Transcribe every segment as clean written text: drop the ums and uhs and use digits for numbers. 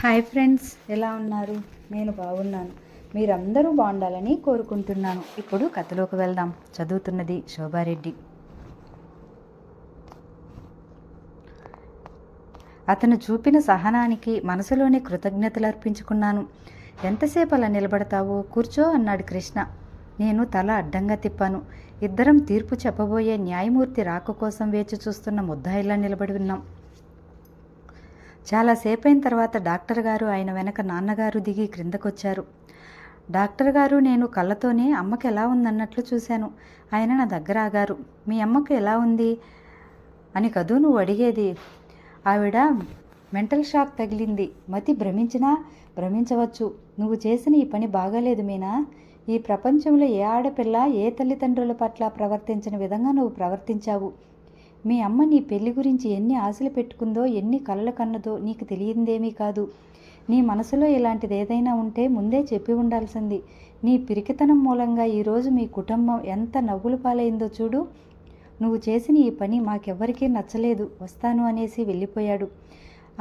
Hi friends, ఎలా ఉన్నారు? నేను బాగున్నాను. మీరందరూ బాగుండాలని కోరుకుంటున్నాను. ఇప్పుడు కథలోకి వెళ్దాం. చదువుతున్నది శోభారెడ్డి. అతను చూపిన సహనానికి మనసులోనే కృతజ్ఞతలు అర్పించుకున్నాను. ఎంతసేపు అలా నిలబడతావో, కూర్చో అన్నాడు కృష్ణ. నేను తల అడ్డంగా తిప్పాను. ఇద్దరం తీర్పు చెప్పబోయే న్యాయమూర్తి రాక కోసం వేచి చూస్తున్న ముద్దాయిలా నిలబడి ఉన్నాం. చాలాసేపైన తర్వాత డాక్టర్ గారు ఆయన వెనక నాన్నగారు దిగి క్రిందకొచ్చారు. డాక్టర్ గారు నేను కళ్ళతోనే అమ్మకి ఎలా ఉందన్నట్లు చూశాను. ఆయన నా దగ్గర ఆగారు. మీ అమ్మకు ఎలా ఉంది అని కదూ నువ్వు అడిగేది? ఆవిడ మెంటల్ షాక్ తగిలింది. మతి భ్రమించవచ్చు. నువ్వు చేసిన ఈ పని బాగాలేదు మీనా. ఈ ప్రపంచంలో ఏ ఆడపిల్ల ఏ తల్లిదండ్రుల పట్ల ప్రవర్తించిన విధంగా నువ్వు ప్రవర్తించావు. మీ అమ్మ నీ పెళ్లి గురించి ఎన్ని ఆశలు పెట్టుకుందో, ఎన్ని కలలు కన్నదో నీకు తెలియందేమీ కాదు. నీ మనసులో ఇలాంటిది ఏదైనా ఉంటే ముందే చెప్పి ఉండాల్సింది. నీ పిరికితనం మూలంగా ఈరోజు మీ కుటుంబం ఎంత నవ్వులు పాలైందో చూడు. నువ్వు చేసిన ఈ పని మాకెవ్వరికీ నచ్చలేదు, వస్తాను అనేసి వెళ్ళిపోయాడు.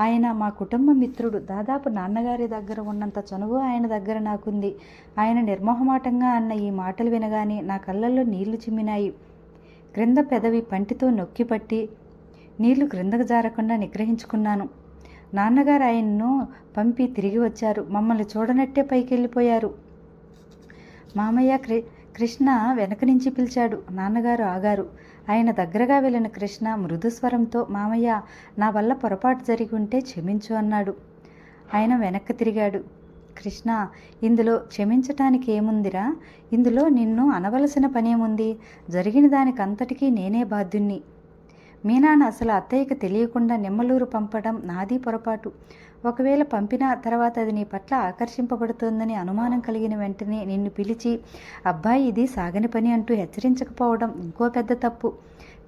ఆయన మా కుటుంబ మిత్రుడు. దాదాపు నాన్నగారి దగ్గర ఉన్నంత చనువు ఆయన దగ్గర నాకుంది. ఆయన నిర్మోహమాటంగా అన్న ఈ మాటలు వినగానే నా కళ్ళల్లో నీళ్లు చిమ్మినాయి. క్రింద పెదవి పంటితో నొక్కిపట్టి నీళ్లు క్రిందకు జారకుండా నిగ్రహించుకున్నాను. నాన్నగారు ఆయన్ను పంపి తిరిగి వచ్చారు. మమ్మల్ని చూడనట్టే పైకి వెళ్ళిపోయారు. మామయ్య కృష్ణ వెనక నుంచి పిలిచాడు. నాన్నగారు ఆగారు. ఆయన దగ్గరగా వెళ్ళిన కృష్ణ మృదుస్వరంతో, మామయ్య, నా వల్ల పొరపాటు జరిగి ఉంటే క్షమించు అన్నాడు. ఆయన వెనక్కి తిరిగాడు. కృష్ణ, ఇందులో క్షమించటానికి ఏముందిరా? ఇందులో నిన్ను అనవలసిన పనేముంది? జరిగిన దానికంతటికీ నేనే బాధ్యుణ్ణి. మీనాన్న అసలు అత్తయ్యకి తెలియకుండా నిమ్మలూరు పంపడం నాది పొరపాటు. ఒకవేళ పంపిన తర్వాత అది నీ పట్ల ఆకర్షింపబడుతోందని అనుమానం కలిగిన వెంటనే నిన్ను పిలిచి, అబ్బాయి ఇది సాగని పని అంటూ హెచ్చరించకపోవడం ఇంకో పెద్ద తప్పు.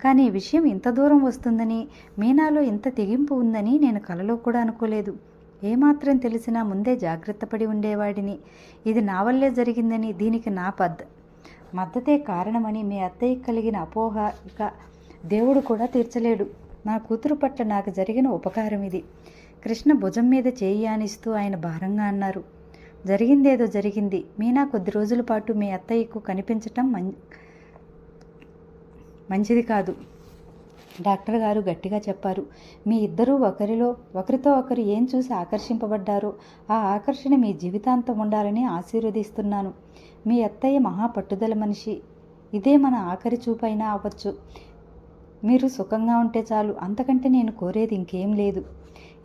కానీ ఈ విషయం ఇంత దూరం వస్తుందని, మీనాలో ఇంత తెగింపు ఉందని నేను కలలో కూడా అనుకోలేదు. ఏమాత్రం తెలిసినా ముందే జాగ్రత్త పడి ఉండేవాడిని. ఇది నా వల్లే జరిగిందని, దీనికి నా మద్దతే కారణమని మీ అత్తయ్యకి కలిగిన అపోహ ఇక దేవుడు కూడా తీర్చలేడు. నా కూతురు పట్ల నాకు జరిగిన ఉపకారం ఇది. కృష్ణ భుజం మీద చేయి ఆనిస్తూ ఆయన భారంగా అన్నారు. జరిగిందేదో జరిగింది. మీనా కొద్ది రోజుల పాటు మీ అత్తయ్యకు కనిపించటం మంచిది కాదు. డాక్టర్ గారు గట్టిగా చెప్పారు. మీ ఇద్దరూ ఒకరితో ఒకరు ఏం చూసి ఆకర్షింపబడ్డారో ఆ ఆకర్షణ మీ జీవితాంతం ఉండాలని ఆశీర్వదిస్తున్నాను. మీ అత్తయ్య మహా పట్టుదల మనిషి. ఇదే మన ఆఖరి చూపైనా అవ్వచ్చు. మీరు సుఖంగా ఉంటే చాలు. అంతకంటే నేను కోరేది ఇంకేం లేదు.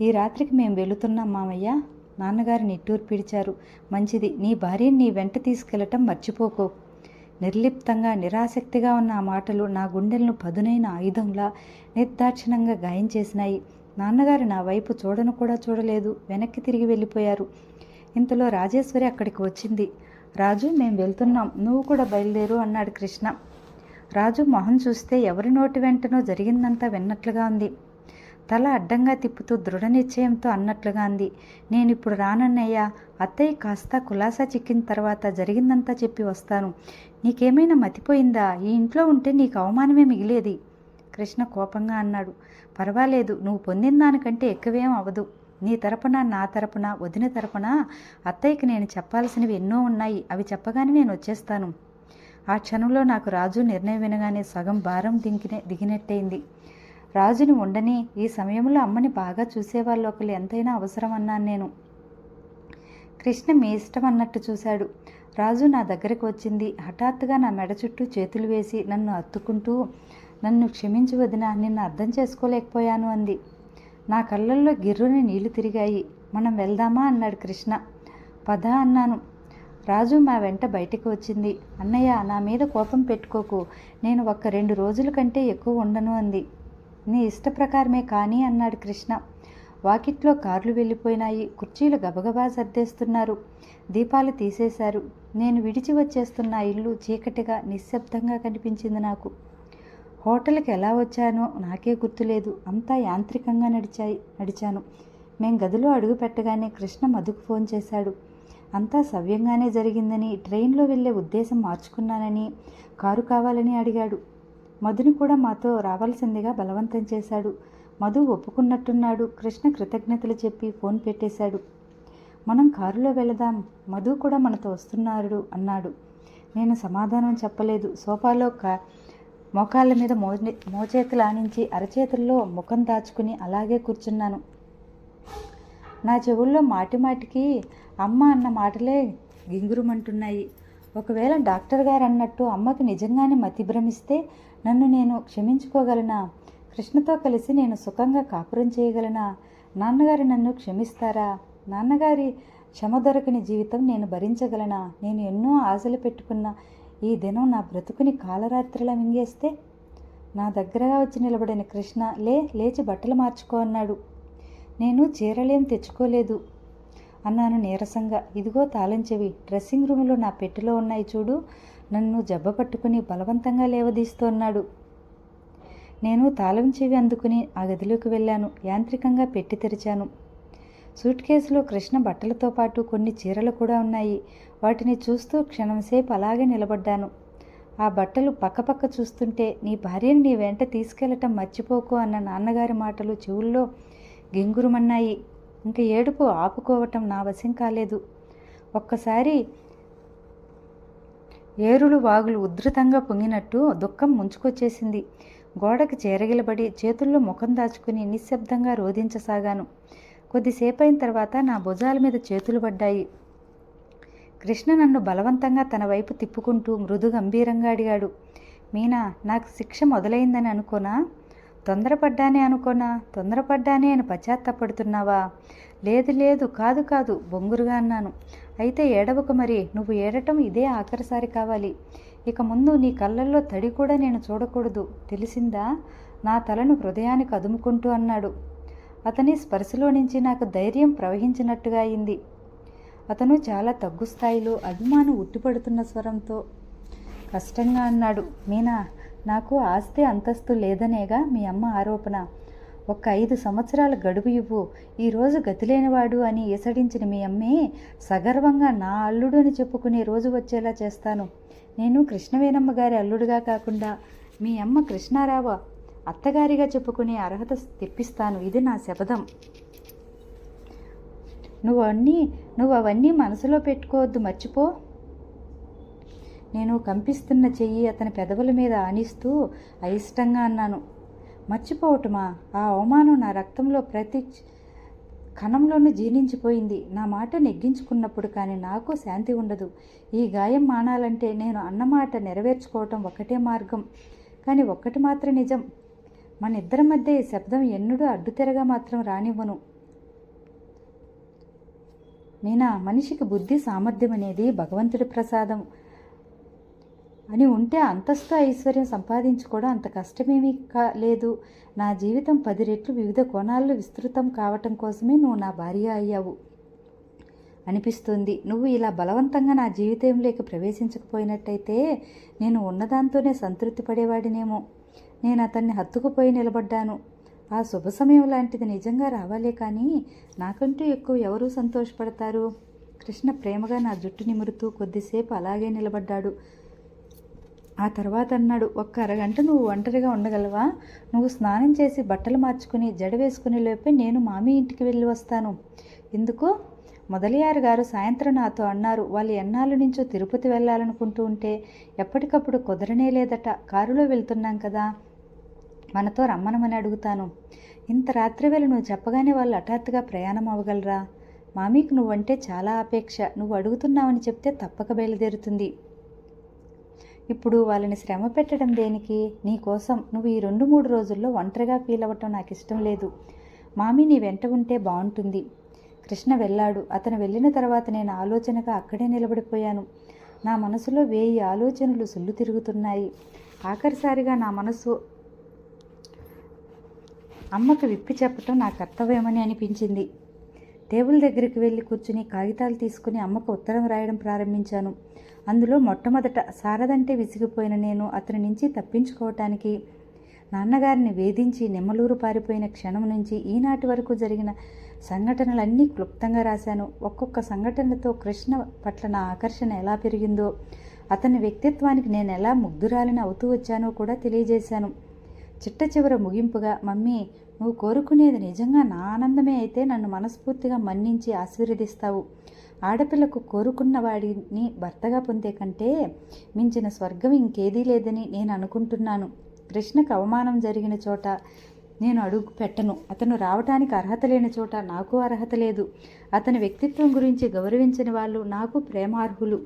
ఈ రాత్రికి మేము వెళుతున్నాం మామయ్య. నాన్నగారు నిట్టూరు పిడిచారు. మంచిది. నీ భార్యని నీ వెంట తీసుకెళ్లటం మర్చిపోకో. నిర్లిప్తంగా నిరాసక్తిగా ఉన్న ఆ మాటలు నా గుండెలను పదునైన ఆయుధంలా నిర్దాక్షిణంగా గాయం చేసినాయి. నాన్నగారు నా వైపు చూడను కూడా చూడలేదు. వెనక్కి తిరిగి వెళ్ళిపోయారు. ఇంతలో రాజేశ్వరి అక్కడికి వచ్చింది. రాజు, మేము వెళ్తున్నాం, నువ్వు కూడా బయలుదేరు అన్నాడు కృష్ణ. రాజు మొహం చూస్తే ఎవరి నోటి వెంటనో జరిగిందంతా విన్నట్లుగా ఉంది. తల అడ్డంగా తిప్పుతూ దృఢ నిశ్చయంతో అన్నట్లుగా అంది. నేనిప్పుడు రానన్నయ్యా. అత్తయ్య కాస్త కులాసా చిక్కిన తర్వాత జరిగిందంతా చెప్పి వస్తాను. నీకేమైనా మతిపోయిందా? ఈ ఇంట్లో ఉంటే నీకు అవమానమే మిగిలేది. కృష్ణ కోపంగా అన్నాడు. పర్వాలేదు, నువ్వు పొందిన దానికంటే ఎక్కువేం అవదు. నీ తరపున, నా తరపున, వదిన తరపున అత్తయ్యకి నేను చెప్పాల్సినవి ఎన్నో ఉన్నాయి. అవి చెప్పగానే నేను వచ్చేస్తాను. ఆ క్షణంలో నాకు రాజు నిర్ణయం వినగానే సగం భారం దిగినట్టయింది. రాజుని ఉండని, ఈ సమయంలో అమ్మని బాగా చూసేవాళ్ళు ఒకరు ఎంతైనా అవసరం అన్నాను నేను. కృష్ణ మీ ఇష్టం అన్నట్టు చూశాడు. రాజు నా దగ్గరకు వచ్చింది. హఠాత్తుగా నా మెడ చుట్టూ చేతులు వేసి నన్ను అత్తుకుంటూ, నన్ను క్షమించు వదినా, నిన్ను అర్థం చేసుకోలేకపోయాను అంది. నా కళ్ళల్లో గిర్రుని నీళ్లు తిరిగాయి. మనం వెళ్దామా అన్నాడు కృష్ణ. పద అన్నాను. రాజు మా వెంట బయటికి వచ్చింది. అన్నయ్య, నా మీద కోపం పెట్టుకోకు. నేను 1-2 రోజుల కంటే ఎక్కువ ఉండను అంది. నీ ఇష్ట ప్రకారమే కానీ అన్నాడు కృష్ణ. వాకిట్లో కార్లు వెళ్ళిపోయినాయి. కుర్చీలు గబగబా సర్దేస్తున్నారు. దీపాలు తీసేశారు. నేను విడిచి వచ్చేస్తున్న ఇల్లు చీకటిగా నిశ్శబ్దంగా కనిపించింది నాకు. హోటల్కి ఎలా వచ్చానో నాకే గుర్తులేదు. అంతా యాంత్రికంగా నడిచాను. మేం గదిలో అడుగు పెట్టగానే కృష్ణ మధుకు ఫోన్ చేశాడు. అంతా సవ్యంగానే జరిగిందని, ట్రైన్లో వెళ్ళే ఉద్దేశం మార్చుకున్నానని, కారు కావాలని అడిగాడు. మధుని కూడా మాతో రావాల్సిందిగా బలవంతం చేశాడు. మధు ఒప్పుకున్నట్టున్నాడు. కృష్ణ కృతజ్ఞతలు చెప్పి ఫోన్ పెట్టేశాడు. మనం కారులో వెళదాం, మధు కూడా మనతో వస్తున్నాడు అన్నాడు. నేను సమాధానం చెప్పలేదు. సోఫాలో మోకాళ్ళ మీద మోచేతులు ఆనించి అరచేతుల్లో ముఖం దాచుకుని అలాగే కూర్చున్నాను. నా చెవుల్లో మాటిమాటికి అమ్మ అన్న మాటలే గింగురుమంటున్నాయి. ఒకవేళ డాక్టర్ గారు అన్నట్టు అమ్మకి నిజంగానే మతి భ్రమిస్తే నన్ను నేను క్షమించుకోగలనా? కృష్ణతో కలిసి నేను సుఖంగా కాపురం చేయగలనా? నాన్నగారు నన్ను క్షమిస్తారా? నాన్నగారి క్షమ దొరకని జీవితం నేను భరించగలనా? నేను ఎన్నో ఆశలు పెట్టుకున్న ఈ దినం నా బ్రతుకుని కాలరాత్రిలా మింగేస్తే? నా దగ్గరగా వచ్చి నిలబడిన కృష్ణ లేచి బట్టలు మార్చుకో అన్నాడు. నేను చీరలేం తెచ్చుకోలేదు అన్నాను నీరసంగా. ఇదిగో తాళం చెవి, డ్రెస్సింగ్ రూమ్లో నా పెట్టెలో ఉన్నాయి చూడు. నన్ను జబ్బ పట్టుకుని బలవంతంగా లేవదీస్తున్నాడు. నేను తాళం చెవి అందుకుని ఆ గదిలోకి వెళ్ళాను. యాంత్రికంగా పెట్టి తెరిచాను. సూట్ కేసులో కృష్ణ బట్టలతో పాటు కొన్ని చీరలు కూడా ఉన్నాయి. వాటిని చూస్తూ క్షణంసేపు అలాగే నిలబడ్డాను. ఆ బట్టలు పక్కపక్క చూస్తుంటే నీ భార్యని నీ వెంట తీసుకెళ్లటం మర్చిపోకు అన్న నాన్నగారి మాటలు చెవుల్లో గింగురుమన్నాయి. ఇంక ఏడుపు ఆపుకోవటం నా వశం కాలేదు. ఒక్కసారి ఏరులు వాగులు ఉధృతంగా పొంగినట్టు దుఃఖం ముంచుకొచ్చేసింది. గోడకి చేరగిలబడి చేతుల్లో ముఖం దాచుకుని నిశ్శబ్దంగా రోధించసాగాను. కొద్దిసేపైన తర్వాత నా భుజాల మీద చేతులు పడ్డాయి. కృష్ణ నన్ను బలవంతంగా తన వైపు తిప్పుకుంటూ మృదు గంభీరంగా అడిగాడు. మీనా, నాకు శిక్ష మొదలైందని అనుకోనా? తొందరపడ్డానే అని పశ్చాత్తాపడుతున్నావా? లేదు కాదు బొంగురుగా అన్నాను. అయితే ఏడవకు మరి. నువ్వు ఏడటం ఇదే ఆఖరిసారి కావాలి. ఇక ముందు నీ కళ్ళల్లో తడి కూడా నేను చూడకూడదు, తెలిసిందా? నా తలను హృదయానికి అదుముకుంటూ అన్నాడు. అతని స్పర్శలో నుంచి నాకు ధైర్యం ప్రవహించినట్టుగా అయింది. అతను చాలా తగ్గు స్థాయిలో అభిమానం ఉట్టిపడుతున్న స్వరంతో కష్టంగా అన్నాడు. మీనా, నాకు ఆస్తి అంతస్తు లేదనేగా మీ అమ్మ ఆరోపణ. ఒక్క 5 సంవత్సరాల గడువు ఇవ్వు. ఈరోజు గతిలేనివాడు అని ఎసడించిన మీ అమ్మే సగర్వంగా నా అల్లుడు అని చెప్పుకునే రోజు వచ్చేలా చేస్తాను. నేను కృష్ణవేణమ్మ గారి అల్లుడుగా కాకుండా మీ అమ్మ కృష్ణారావు అత్తగారిగా చెప్పుకునే అర్హత తెప్పిస్తాను. ఇది నా శపథం. నువ్వు అవన్నీ మనసులో పెట్టుకోవద్దు, మర్చిపో. నేను కంపిస్తున్న చెయ్యి అతని పెదవుల మీద ఆనిస్తూ అయిష్టంగా అన్నాను. మర్చిపోవటమా? ఆ అవమానం నా రక్తంలో ప్రతి కణంలోనూ జీర్ణించిపోయింది. నా మాట నెగ్గించుకున్నప్పుడు కానీ నాకు శాంతి ఉండదు. ఈ గాయం మానాలంటే నేను అన్నమాట నెరవేర్చుకోవటం ఒక్కటే మార్గం. కానీ ఒక్కటి మాత్రం నిజం, మన ఇద్దరి మధ్య ఈ శబ్దం ఎన్నడూ అడ్డుతెరగా మాత్రం రానివ్వను. మీనా, మనిషికి బుద్ధి సామర్థ్యం అనేది భగవంతుడి ప్రసాదం అని ఉంటే అంతస్తు ఐశ్వర్యం సంపాదించుకోవడం అంత కష్టమేమీ లేదు. నా జీవితం 10 రెట్లు వివిధ కోణాల్లో విస్తృతం కావటం కోసమే నువ్వు నా భార్య అయ్యావు అనిపిస్తుంది. నువ్వు ఇలా బలవంతంగా నా జీవితంలోకి ప్రవేశించకపోయినట్టయితే నేను ఉన్నదాంతోనే సంతృప్తి పడేవాడినేమో. నేను అతన్ని హత్తుకుపోయి నిలబడ్డాను. ఆ శుభ సమయం లాంటిది నిజంగా రావాలే కానీ నాకంటూ ఎక్కువ ఎవరూ సంతోషపడతారు? కృష్ణ ప్రేమగా నా జుట్టు నిమురుతూ కొద్దిసేపు అలాగే నిలబడ్డాడు. ఆ తర్వాత అన్నాడు, ఒక్క అరగంట నువ్వు ఒంటరిగా ఉండగలవా? నువ్వు స్నానం చేసి బట్టలు మార్చుకుని జడ వేసుకునే లోపే నేను మామీ ఇంటికి వెళ్ళి వస్తాను. ఎందుకు? మొదలియారు గారు సాయంత్రం నాతో అన్నారు. వాళ్ళు ఎన్నాళ్ళ నుంచో తిరుపతి వెళ్ళాలనుకుంటూ ఉంటే ఎప్పటికప్పుడు కుదరనే లేదట. కారులో వెళ్తున్నాం కదా, మనతో రమ్మనమని అడుగుతాను. ఇంత రాత్రి వేళ నువ్వు చెప్పగానే వాళ్ళు హఠాత్తుగా ప్రయాణం అవ్వగలరా? మామీకి నువ్వంటే చాలా అపేక్ష. నువ్వు అడుగుతున్నావని చెప్తే తప్పక బయలుదేరుతుంది. ఇప్పుడు వాళ్ళని శ్రమ పెట్టడం దేనికి? నీ కోసం నువ్వు ఈ 2-3 రోజుల్లో ఒంటరిగా ఫీల్ అవ్వటం నాకు ఇష్టం లేదు. మామీ నీ వెంట ఉంటే బాగుంటుంది. కృష్ణ వెళ్ళాడు. అతను వెళ్ళిన తర్వాత నేను ఆలోచనగా అక్కడే నిలబడిపోయాను. నా మనసులో 1000 ఆలోచనలు సుళ్ళు తిరుగుతున్నాయి. ఆఖరిసారిగా నా మనసు అమ్మకు విప్పి చెప్పటం నా కర్తవ్యమని అనిపించింది. టేబుల్ దగ్గరికి వెళ్ళి కూర్చుని కాగితాలు తీసుకుని అమ్మకు ఉత్తరం రాయడం ప్రారంభించాను. అందులో మొట్టమొదట శారదంటే విసిగిపోయిన నేను అతని నుంచి తప్పించుకోవటానికి నాన్నగారిని వేధించి నెమ్మలూరు పారిపోయిన క్షణం నుంచి ఈనాటి వరకు జరిగిన సంఘటనలన్నీ క్లుప్తంగా రాశాను. ఒక్కొక్క సంఘటనతో కృష్ణ పట్ల నా ఆకర్షణ ఎలా పెరిగిందో, అతని వ్యక్తిత్వానికి నేను ఎలా ముగ్ధురాలిని అవుతూ వచ్చానో కూడా తెలియజేశాను. చిట్ట చివర ముగింపుగా, మమ్మీ, నువ్వు కోరుకునేది నిజంగా నా ఆనందమే అయితే నన్ను మనస్ఫూర్తిగా మన్నించి ఆశీర్వదిస్తావు. ఆడపిల్లకు కోరుకున్న వాడిని భర్తగా పొందే కంటే మించిన స్వర్గం ఇంకేదీ లేదని నేను అనుకుంటున్నాను. కృష్ణకు అవమానం జరిగిన చోట నేను అడుగు పెట్టను. అతను రావటానికి అర్హత లేని చోట నాకు అర్హత లేదు. అతని వ్యక్తిత్వం గురించి గౌరవించని వాళ్ళు నాకు ప్రేమార్హులు.